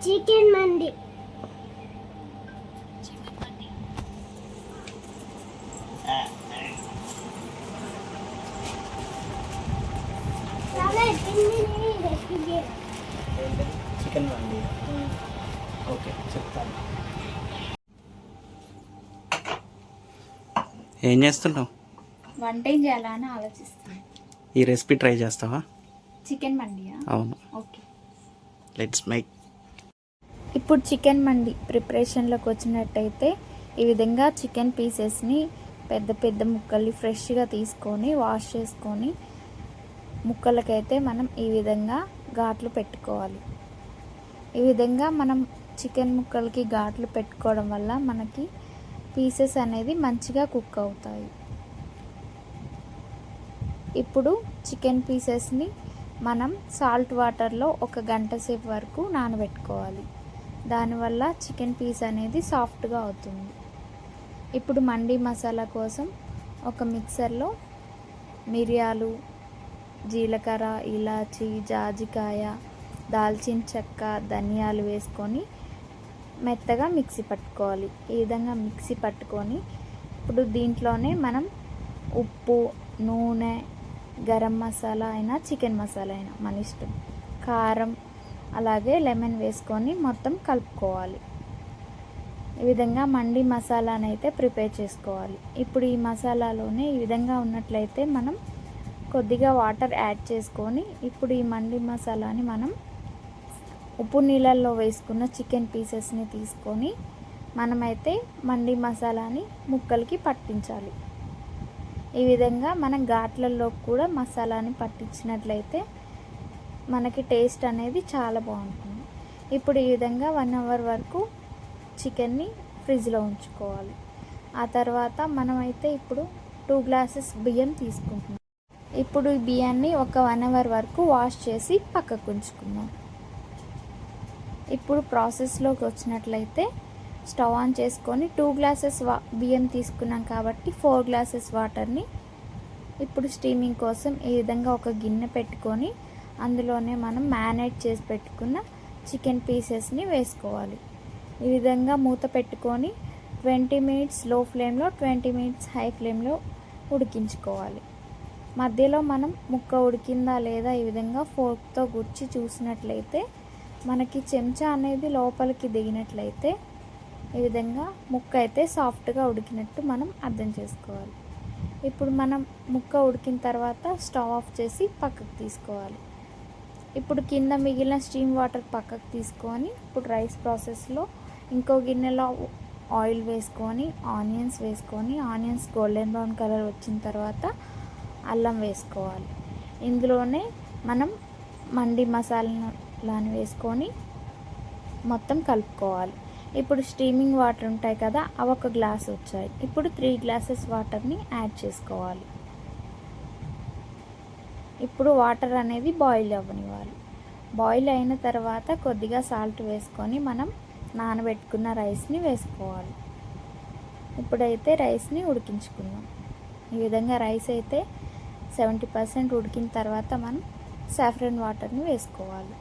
Chicken మండి. Chicken మండి. Okay, చెప్తాను. ఏం చేస్తున్నావు? వంట ఏం చేయాలా అని ఆలోచిస్తాను. ఈ రెసిపీ ట్రై చేస్తావా? చికెన్ మండియా? అవును. Okay, let's make. ఇప్పుడు చికెన్ మండి ప్రిపరేషన్లోకి వచ్చినట్టయితే ఈ విధంగా చికెన్ పీసెస్ని పెద్ద పెద్ద ముక్కల్ని ఫ్రెష్గా తీసుకొని వాష్ చేసుకొని ముక్కలకైతే మనం ఈ విధంగా ఘాట్లు పెట్టుకోవాలి. ఈ విధంగా మనం చికెన్ ముక్కలకి ఘాట్లు పెట్టుకోవడం వల్ల మనకి పీసెస్ అనేది మంచిగా కుక్ అవుతాయి. ఇప్పుడు చికెన్ పీసెస్ని మనం సాల్ట్ వాటర్లో 1 గంట సేపు వరకు నానబెట్టుకోవాలి. దానివల్ల చికెన్ పీస్ అనేది సాఫ్ట్గా అవుతుంది. ఇప్పుడు మండి మసాలా కోసం ఒక మిక్సర్లో మిరియాలు, జీలకర్ర, ఇలాచి, జాజికాయ, దాల్చిన చెక్క, ధనియాలు వేసుకొని మెత్తగా మిక్సీ పట్టుకోవాలి. ఈ విధంగా మిక్సీ పట్టుకొని ఇప్పుడు దీంట్లోనే మనం ఉప్పు, నూనె, గరం మసాలా అయినా చికెన్ మసాలా అయినా మన ఇష్టం, కారం, అలాగే లెమన్ వేసుకొని మొత్తం కలుపుకోవాలి. ఈ విధంగా మండి మసాలాను అయితే ప్రిపేర్ చేసుకోవాలి. ఇప్పుడు ఈ మసాలాలోనే ఈ విధంగా ఉన్నట్లయితే మనం కొద్దిగా వాటర్ యాడ్ చేసుకొని ఇప్పుడు ఈ మండి మసాలాని మనం ఉప్పు నీళ్ళల్లో వేసుకున్న చికెన్ పీసెస్ని తీసుకొని మనమైతే మండి మసాలాని ముక్కలకి పట్టించాలి. ఈ విధంగా మనం ఘాట్లలో కూడా మసాలాని పట్టించినట్లయితే మనకి టేస్ట్ అనేది చాలా బాగుంటుంది. ఇప్పుడు ఈ విధంగా 1 అవర్ వరకు చికెన్ని ఫ్రిడ్జ్లో ఉంచుకోవాలి. ఆ తర్వాత మనమైతే ఇప్పుడు 2 గ్లాసెస్ బియ్యం తీసుకుంటున్నాం. ఇప్పుడు ఈ బియ్యాన్ని ఒక 1 అవర్ వరకు వాష్ చేసి పక్కకు ఉంచుకుందాం. ఇప్పుడు ప్రాసెస్లోకి వచ్చినట్లయితే స్టవ్ ఆన్ చేసుకొని 2 గ్లాసెస్ బియ్యం తీసుకున్నాం కాబట్టి 4 గ్లాసెస్ వాటర్ని ఇప్పుడు స్టీమింగ్ కోసం ఈ విధంగా ఒక గిన్నె పెట్టుకొని అందులోనే మనం మ్యారినేట్ చేసి పెట్టుకున్న చికెన్ పీసెస్ని వేసుకోవాలి. ఈ విధంగా మూత పెట్టుకొని 20 మినిట్స్ లో ఫ్లేమ్లో, 20 మినిట్స్ హై ఫ్లేమ్లో ఉడికించుకోవాలి. మధ్యలో మనం ముక్క ఉడికిందా లేదా ఈ విధంగా ఫోర్క్తో గుచ్చి చూసినట్లయితే మనకి చెంచా అనేది లోపలికి దిగినట్లయితే ఈ విధంగా ముక్క అయితే సాఫ్ట్గా ఉడికినట్టు మనం అర్థం చేసుకోవాలి. ఇప్పుడు మనం ముక్క ఉడికిన తర్వాత స్టవ్ ఆఫ్ చేసి పక్కకు తీసుకోవాలి. ఇప్పుడు కింద మిగిలిన స్టీమ్ వాటర్ పక్కకు తీసుకొని ఇప్పుడు రైస్ ప్రాసెస్లో ఇంకో గిన్నెలో ఆయిల్ వేసుకొని ఆనియన్స్ వేసుకొని ఆనియన్స్ గోల్డెన్ బ్రౌన్ కలర్ వచ్చిన తర్వాత అల్లం వేసుకోవాలి. ఇందులోనే మనం మండి మసాలాని వేసుకొని మొత్తం కలుపుకోవాలి. ఇప్పుడు స్టీమింగ్ వాటర్ ఉంటాయి కదా, అవి 1 గ్లాస్ వచ్చాయి. ఇప్పుడు 3 గ్లాసెస్ వాటర్ని యాడ్ చేసుకోవాలి. ఇప్పుడు వాటర్ అనేది బాయిల్ అవ్వనివ్వాలి. బాయిల్ అయిన తర్వాత కొద్దిగా సాల్ట్ వేసుకొని మనం నానబెట్టుకున్న రైస్ని వేసుకోవాలి. ఇప్పుడైతే రైస్ని ఉడికించుకుందాం. ఈ విధంగా రైస్ అయితే 70% ఉడికిన తర్వాత మనం సాఫ్రన్ వాటర్ని వేసుకోవాలి.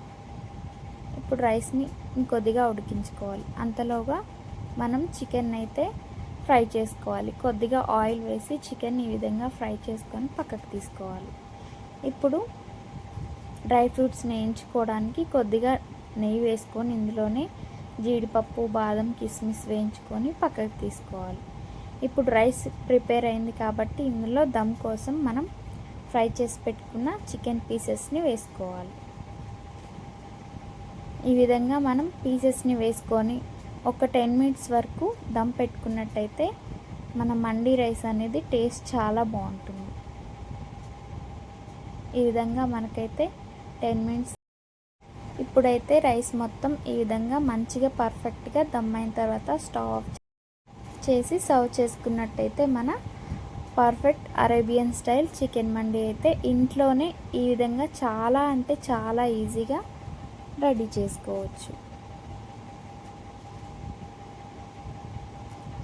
ఇప్పుడు రైస్ని ఇంకొద్దిగా ఉడికించుకోవాలి. అంతలోగా మనం చికెన్ అయితే ఫ్రై చేసుకోవాలి. కొద్దిగా ఆయిల్ వేసి చికెన్ ఈ విధంగా ఫ్రై చేసుకొని పక్కకు తీసుకోవాలి. ఇప్పుడు డ్రై ఫ్రూట్స్ని వేయించుకోవడానికి కొద్దిగా నెయ్యి వేసుకొని ఇందులోనే జీడిపప్పు, బాదం, కిస్మిస్ వేయించుకొని పక్కకు తీసుకోవాలి. ఇప్పుడు రైస్ ప్రిపేర్ అయింది కాబట్టి ఇందులో దమ్ కోసం మనం ఫ్రై చేసి పెట్టుకున్న చికెన్ పీసెస్ని వేసుకోవాలి. ఈ విధంగా మనం పీసెస్ని వేసుకొని ఒక 10 మినిట్స్ వరకు దమ్ పెట్టుకున్నట్టయితే మన మండి రైస్ అనేది టేస్ట్ చాలా బాగుంటుంది. ఈ విధంగా మనకైతే 10 మినిట్స్. ఇప్పుడైతే రైస్ మొత్తం ఈ విధంగా మంచిగా పర్ఫెక్ట్గా దమ్ అయిన తర్వాత స్టవ్ ఆఫ్ చేసి సర్వ్ చేసుకున్నట్టయితే మన పర్ఫెక్ట్ అరేబియన్ స్టైల్ చికెన్ మండి అయితే ఇంట్లోనే ఈ విధంగా చాలా అంటే చాలా ఈజీగా రెడీ చేసుకోవచ్చు.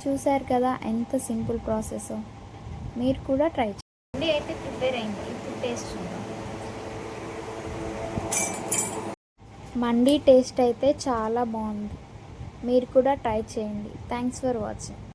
చూశారు కదా ఎంత సింపుల్ ప్రాసెస్. మీరు కూడా ట్రై చేయండి. అయితే ప్రిపేర్ అయింది. ఇప్పుడు టేస్ట్ చూద్దాం. మండీ టేస్ట్ అయితే చాలా బాగుంది. మీరు కూడా ట్రై చేయండి. Thanks for watching.